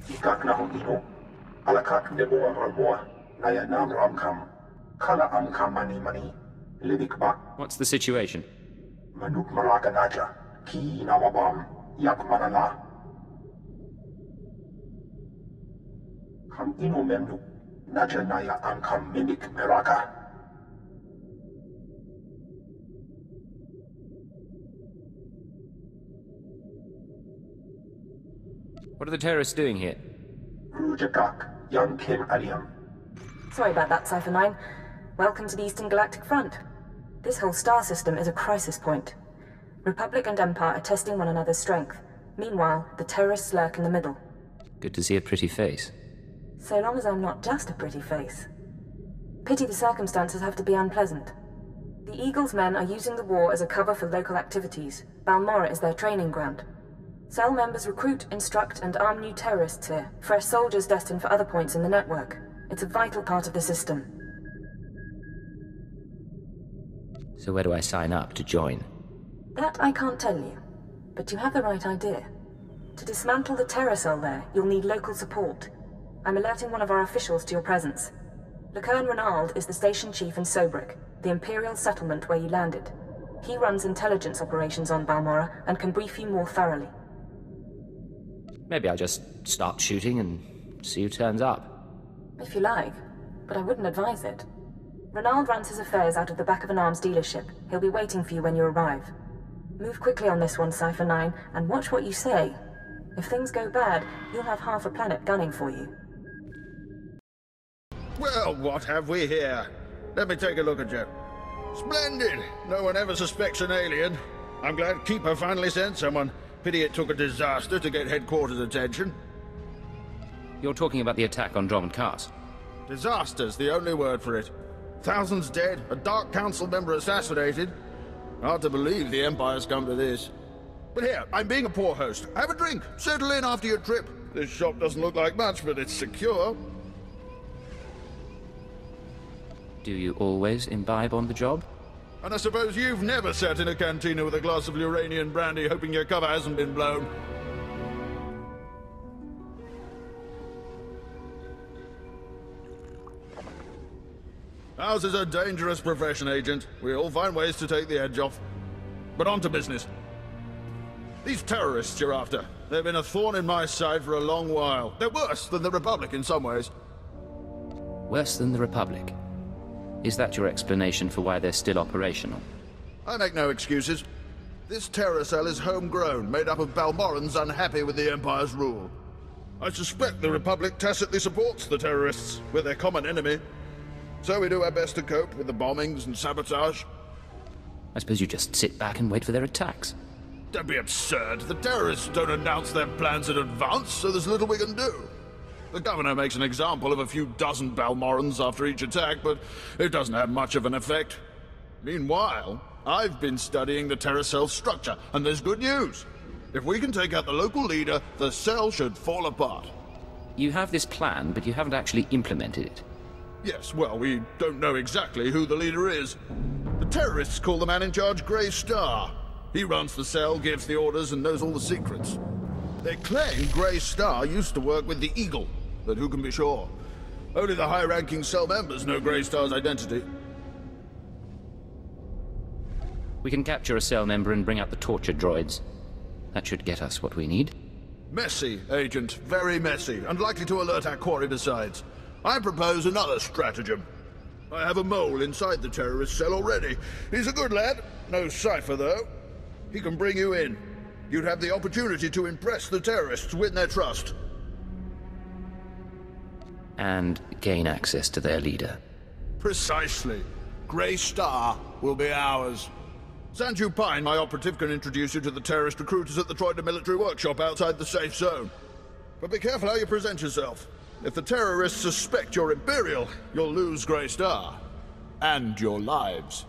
Ikak na hong ino, alakak nebo ang Balmorra, naya nam ramkam, kala amkam mani, lidik ba, What's the situation? manuk maraka naja, ki namabam, yak manala. Kam ino memnu, naja naya amkam minik meraka. What are the terrorists doing here? Rujakak, young Kim Aliam. Sorry about that, Cypher 9. Welcome to the Eastern Galactic Front. This whole star system is a crisis point. Republic and Empire are testing one another's strength. Meanwhile, the terrorists lurk in the middle. Good to see a pretty face. So long as I'm not just a pretty face. Pity the circumstances have to be unpleasant. The Eagle's men are using the war as a cover for local activities. Balmorra is their training ground. Cell members recruit, instruct, and arm new terrorists here. Fresh soldiers destined for other points in the network. It's a vital part of the system. So where do I sign up to join? That I can't tell you. But you have the right idea. To dismantle the terror cell there, you'll need local support. I'm alerting one of our officials to your presence. Lecurne Renald is the station chief in Sobrik, the Imperial settlement where you landed. He runs intelligence operations on Balmorra and can brief you more thoroughly. Maybe I'll just start shooting and see who turns up. If you like, but I wouldn't advise it. Renald runs his affairs out of the back of an arms dealership. He'll be waiting for you when you arrive. Move quickly on this one, Cypher 9, and watch what you say. If things go bad, you'll have half a planet gunning for you. Well, what have we here? Let me take a look at you. Splendid! No one ever suspects an alien. I'm glad Keeper finally sent someone. Pity it took a disaster to get headquarters attention. You're talking about the attack on Drummond Cast. Disaster's the only word for it. Thousands dead, a Dark Council member assassinated. Hard to believe the Empire's come to this. But here, I'm being a poor host. Have a drink. Settle in after your trip. This shop doesn't look like much, but it's secure. Do you always imbibe on the job? And I suppose you've never sat in a cantina with a glass of Uranian brandy hoping your cover hasn't been blown. Ours is a dangerous profession, Agent. We all find ways to take the edge off. But on to business. These terrorists you're after, they've been a thorn in my side for a long while. They're worse than the Republic in some ways. Worse than the Republic? Is that your explanation for why they're still operational? I make no excuses. This terror cell is homegrown, made up of Balmorrans unhappy with the Empire's rule. I suspect the Republic tacitly supports the terrorists. We're their common enemy. So we do our best to cope with the bombings and sabotage. I suppose you just sit back and wait for their attacks. Don't be absurd. The terrorists don't announce their plans in advance, so there's little we can do. The governor makes an example of a few dozen Balmorrans after each attack, but it doesn't have much of an effect. Meanwhile, I've been studying the terror cell structure, and there's good news. If we can take out the local leader, the cell should fall apart. You have this plan, but you haven't actually implemented it. Yes, well, we don't know exactly who the leader is. The terrorists call the man in charge Grey Star. He runs the cell, gives the orders, and knows all the secrets. They claim Grey Star used to work with the Eagle, but who can be sure? Only the high-ranking cell members know Grey Star's identity. We can capture a cell member and bring out the torture droids. That should get us what we need. Messy, Agent. Very messy, and likely to alert our quarry besides. I propose another stratagem. I have a mole inside the terrorist cell already. He's a good lad. No cipher, though. He can bring you in. You'd have the opportunity to impress the terrorists, win their trust. And gain access to their leader. Precisely. Grey Star will be ours. Sanju Pine, my operative, can introduce you to the terrorist recruiters at the Troida military workshop outside the safe zone. But be careful how you present yourself. If the terrorists suspect you're Imperial, you'll lose Grey Star. And your lives.